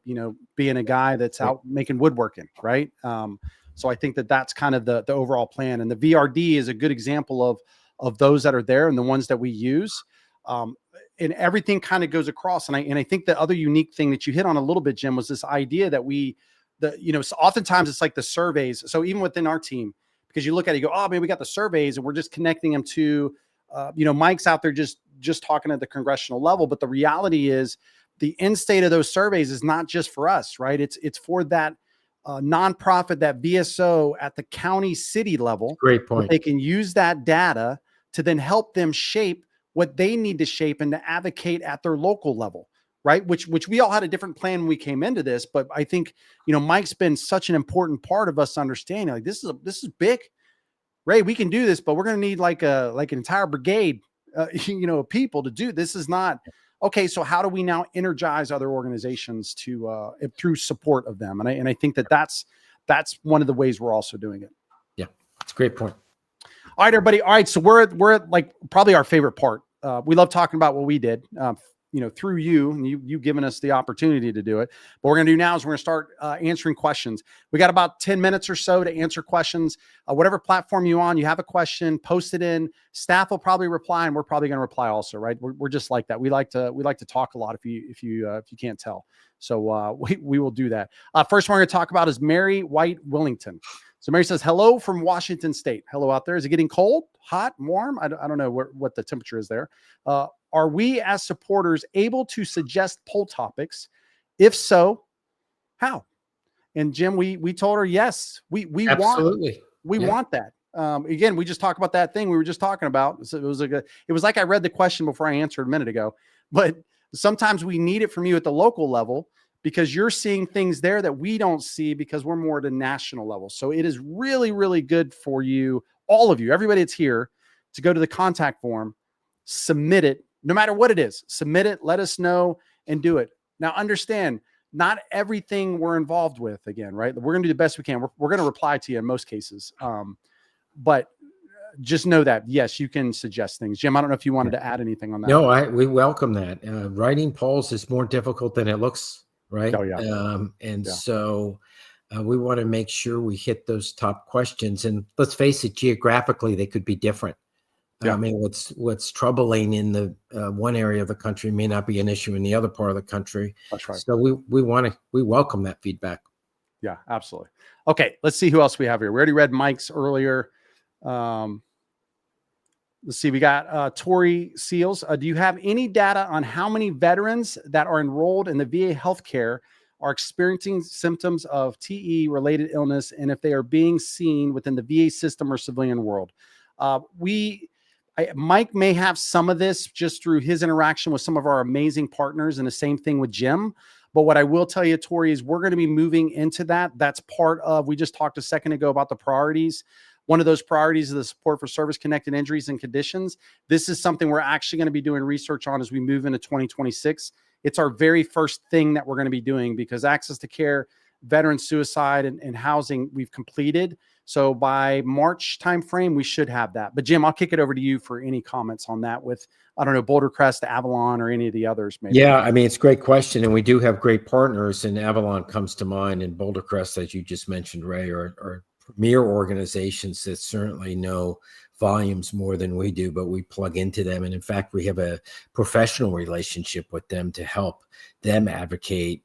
being a guy that's out making woodworking, right? So I think that's kind of the overall plan. And the VRD is a good example of those that are there and the ones that we use. And everything kind of goes across. And I think the other unique thing that you hit on a little bit, Jim, was this idea that so oftentimes it's like the surveys. So even within our team, because you look at it, you go, oh man, we got the surveys and we're just connecting them to, Mike's out there just talking at the congressional level. But the reality is the end state of those surveys is not just for us, right? It's for that nonprofit, that VSO at the county city level. Great point. They can use that data to then help them shape what they need to shape and to advocate at their local level, right? Which we all had a different plan when we came into this, but I think, Mike's been such an important part of us understanding like this is big, Ray, we can do this, but we're going to need like an entire brigade, of people to do. This is not okay. So how do we now energize other organizations to, through support of them? And I think that's one of the ways we're also doing it. Yeah. It's a great point. All right, everybody. All right. So we're at like probably our favorite part. We love talking about what we did, through you and you giving us the opportunity to do it. What we're going to do now is we're going to start answering questions. We got about 10 minutes or so to answer questions. Whatever platform you on, you have a question, post it in. Staff will probably reply, and we're probably going to reply also, right? We're just like that. We like to talk a lot if you can't tell. So we will do that. First one we're going to talk about is Mary White Willington. So Mary says, hello from Washington State. Hello out there. Is it getting cold, hot, warm? I don't know what the temperature is there. Are we as supporters able to suggest poll topics? If so, how? And Jim, we told her, yes, we Absolutely. want that. Again, we just talked about that thing we were just talking about. So it was like I read the question before I answered a minute ago, but sometimes we need it from you at the local level because you're seeing things there that we don't see because we're more at a national level. So it is really, really good for you, all of you, everybody that's here, to go to the contact form, submit it, no matter what it is, submit it, let us know, and do it. Now, understand, not everything we're involved with, again, right? We're going to do the best we can. We're going to reply to you in most cases. But just know that, yes, you can suggest things. Jim, I don't know if you wanted to add anything on that. No, we welcome that. Writing polls is more difficult than it looks, right? Oh, yeah. So we want to make sure we hit those top questions. And let's face it, geographically, they could be different. Yeah. I mean, what's troubling in the one area of the country may not be an issue in the other part of the country. That's right. So we welcome that feedback. Yeah, absolutely. Okay, let's see who else we have here. We already read Mike's earlier. Let's see. We got Tori Seals. Do you have any data on how many veterans that are enrolled in the VA healthcare are experiencing symptoms of TE-related illness, and if they are being seen within the VA system or civilian world? Mike may have some of this just through his interaction with some of our amazing partners, and the same thing with Jim. But what I will tell you, Tori, is we're going to be moving into that. That's part of, we just talked a second ago about the priorities. One of those priorities is the support for service-connected injuries and conditions. This is something we're actually going to be doing research on as we move into 2026. It's our very first thing that we're going to be doing because access to care, veteran suicide, and housing we've completed. So by March timeframe, we should have that. But Jim, I'll kick it over to you for any comments on that with, I don't know, Boulder Crest, Avalon, or any of the others. Maybe. Yeah, I mean, it's a great question. And we do have great partners, and Avalon comes to mind, and Boulder Crest, as you just mentioned, Ray, are premier organizations that certainly know volumes more than we do, but we plug into them. And in fact, we have a professional relationship with them to help them advocate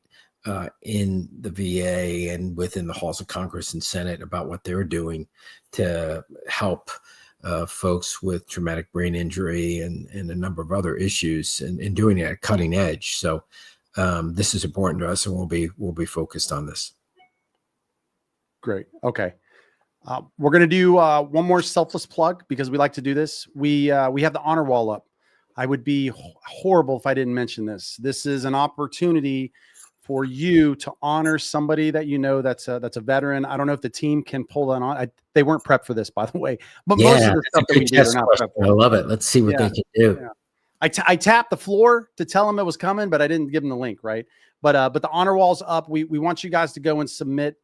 in the VA and within the halls of Congress and Senate about what they're doing to help folks with traumatic brain injury and a number of other issues, and doing it at cutting edge. So this is important to us, and we'll be focused on this. Great. Okay. We're going to do one more selfless plug because we like to do this. We have the honor wall up. I would be horrible if I didn't mention this. This is an opportunity for you to honor somebody that you know that's a veteran. I don't know if the team can pull that on. They weren't prepped for this, by the way. But most of the stuff that we do are not prepped for. I love it. Let's see what they can do. Yeah. I tapped the floor to tell them it was coming, but I didn't give them the link, right? But the honor wall's up. We want you guys to go and submit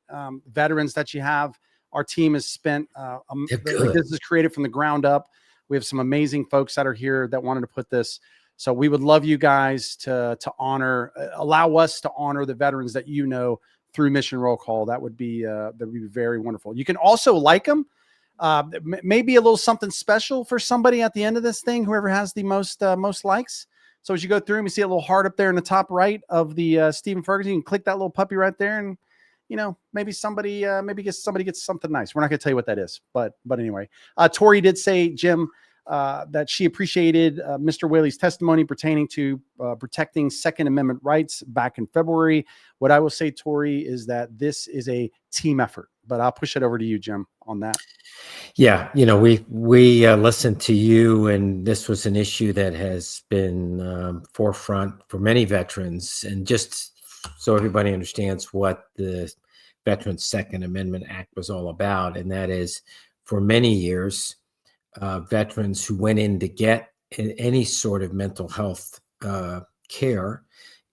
veterans that you have. Our team has spent this is created from the ground up. We have some amazing folks that are here that wanted to put this. So we would love you guys to allow us to honor the veterans that you know through Mission Roll Call. That would be very wonderful. You can also like them. Maybe a little something special for somebody at the end of this thing, whoever has the most likes. So as you go through them, you see a little heart up there in the top right of the Stephen Ferguson. You can click that little puppy right there, and maybe somebody gets something nice. We're not going to tell you what that is, but anyway, Tori did say, Jim, that she appreciated Mr. Whaley's testimony pertaining to protecting Second Amendment rights back in February. What I will say, Tori, is that this is a team effort, but I'll push it over to you, Jim, on that. Yeah, we listened to you, and this was an issue that has been forefront for many veterans. And just so everybody understands what the Veterans Second Amendment Act was all about, and that is, for many years, veterans who went in to get any sort of mental health care,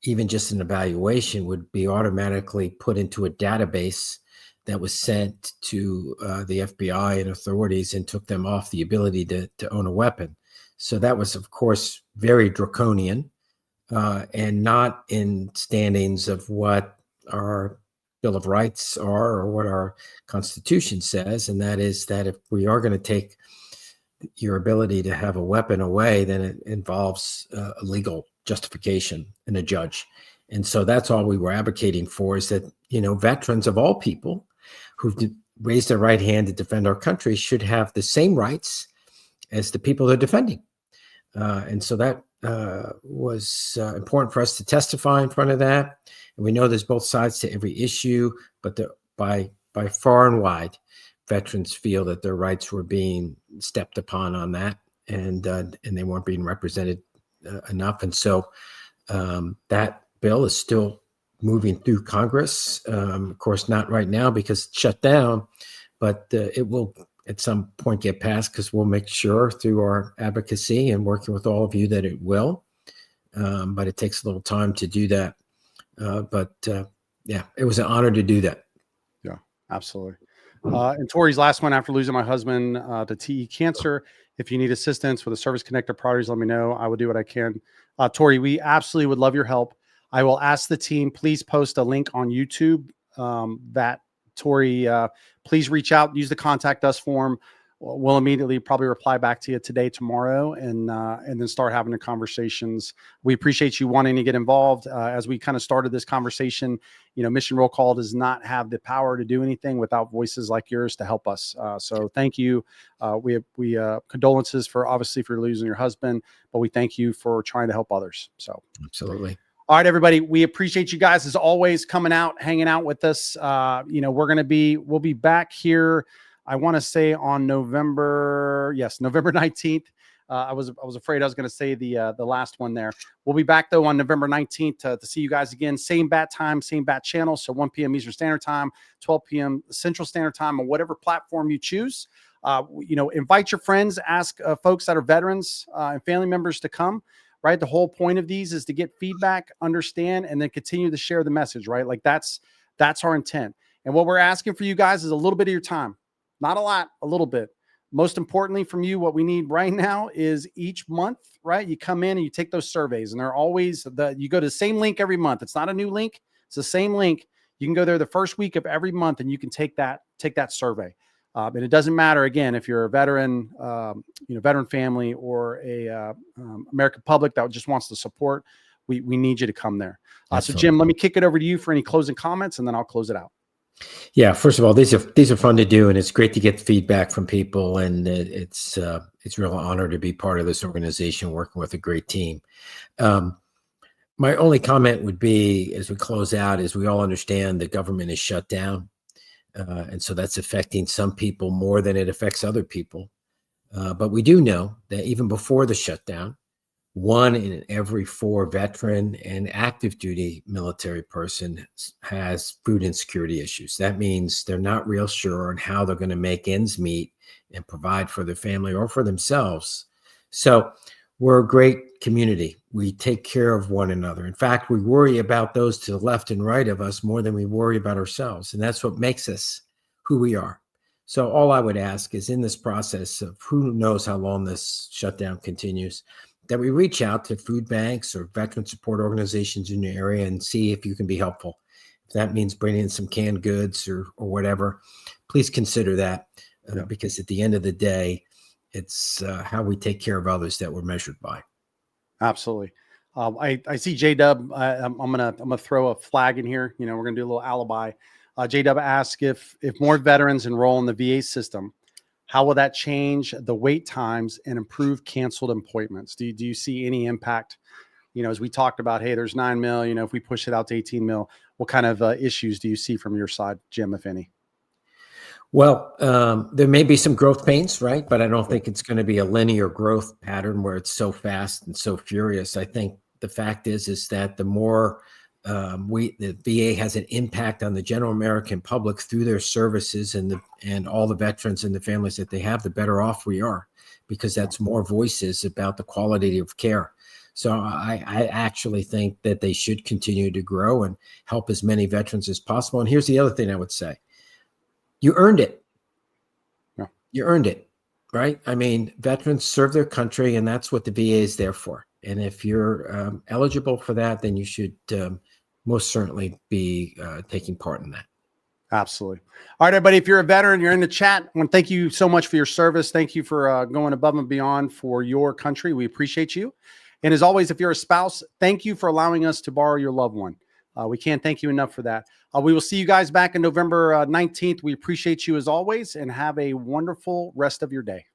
even just an evaluation, would be automatically put into a database that was sent to the FBI and authorities, and took them off the ability to own a weapon. So that was, of course, very draconian and not in standings of what our Bill of Rights are or what our Constitution says. And that is that if we are going to take your ability to have a weapon away, then it involves a legal justification and a judge. And so that's all we were advocating for, is that, veterans of all people who've raised their right hand to defend our country should have the same rights as the people they're defending. And so that was important for us to testify in front of that. And we know there's both sides to every issue, but by far and wide, veterans feel that their rights were being stepped upon on that, and they weren't being represented enough. And so that bill is still moving through Congress. Of course, not right now because it's shut down, but it will at some point get passed, because we'll make sure through our advocacy and working with all of you that it will. But it takes a little time to do that. Yeah, it was an honor to do that. Yeah, absolutely. And Tori's last one: after losing my husband to TE cancer, if you need assistance with the service connected priorities, let me know. I will do what I can. Tori, we absolutely would love your help. I will ask the team, please post a link on YouTube that Tori, please reach out, use the contact us form. We'll immediately probably reply back to you today, tomorrow, and then start having the conversations. We appreciate you wanting to get involved. As we kind of started this conversation, Mission Roll Call does not have the power to do anything without voices like yours to help us. So thank you. We condolences for losing your husband, but we thank you for trying to help others. So absolutely. All right, everybody. We appreciate you guys as always coming out, hanging out with us. We'll be back here. I want to say on November 19th. I was afraid I was going to say the last one there. We'll be back though on November 19th to see you guys again. Same bat time, same bat channel. So 1 p.m. Eastern Standard Time, 12 p.m. Central Standard Time, on whatever platform you choose. Invite your friends, ask folks that are veterans and family members to come. Right. The whole point of these is to get feedback, understand, and then continue to share the message. Right. Like that's our intent. And what we're asking for you guys is a little bit of your time. Not a lot, a little bit. Most importantly from you, what we need right now is each month, right? You come in and you take those surveys, and they're always you go to the same link every month. It's not a new link. It's the same link. You can go there the first week of every month and you can take that survey. And it doesn't matter, again, if you're a veteran, veteran family, or a American public that just wants to support, we need you to come there. So Jim, let me kick it over to you for any closing comments, and then I'll close it out. Yeah, first of all, these are fun to do, and it's great to get feedback from people, and it's a real honor to be part of this organization, working with a great team. My only comment would be, as we close out, is we all understand the government is shut down, and so that's affecting some people more than it affects other people. But we do know that even before the shutdown, 1 in every 4 veteran and active duty military person has food insecurity issues. That means they're not real sure on how they're going to make ends meet and provide for their family or for themselves. So we're a great community. We take care of one another. In fact, we worry about those to the left and right of us more than we worry about ourselves. And that's what makes us who we are. So all I would ask is, in this process of who knows how long this shutdown continues, that we reach out to food banks or veteran support organizations in your area and see if you can be helpful. If that means bringing in some canned goods or whatever, please consider that, because at the end of the day, it's how we take care of others that we're measured by. Absolutely. I see J-Dub. I'm gonna throw a flag in here. We're gonna do a little alibi. J-Dub asks if more veterans enroll in the VA system, how will that change the wait times and improve canceled appointments? Do you see any impact? As we talked about, hey, there's 9 mil, if we push it out to 18 mil, what kind of issues do you see from your side, Jim, if any? Well, there may be some growth pains, right? But I don't think it's going to be a linear growth pattern where it's so fast and so furious. I think the fact is that the more the VA has an impact on the general American public through their services and all the veterans and the families that they have, the better off we are, because that's more voices about the quality of care. So I actually think that they should continue to grow and help as many veterans as possible. And here's the other thing I would say. You earned it. Yeah. You earned it, right? I mean, veterans serve their country, and that's what the VA is there for. And if you're eligible for that, then you should most certainly be taking part in that. Absolutely. All right, everybody, if you're a veteran, you're in the chat, I want to thank you so much for your service. Thank you for going above and beyond for your country. We appreciate you. And as always, if you're a spouse, thank you for allowing us to borrow your loved one. We can't thank you enough for that. We will see you guys back on November 19th. We appreciate you as always, and have a wonderful rest of your day.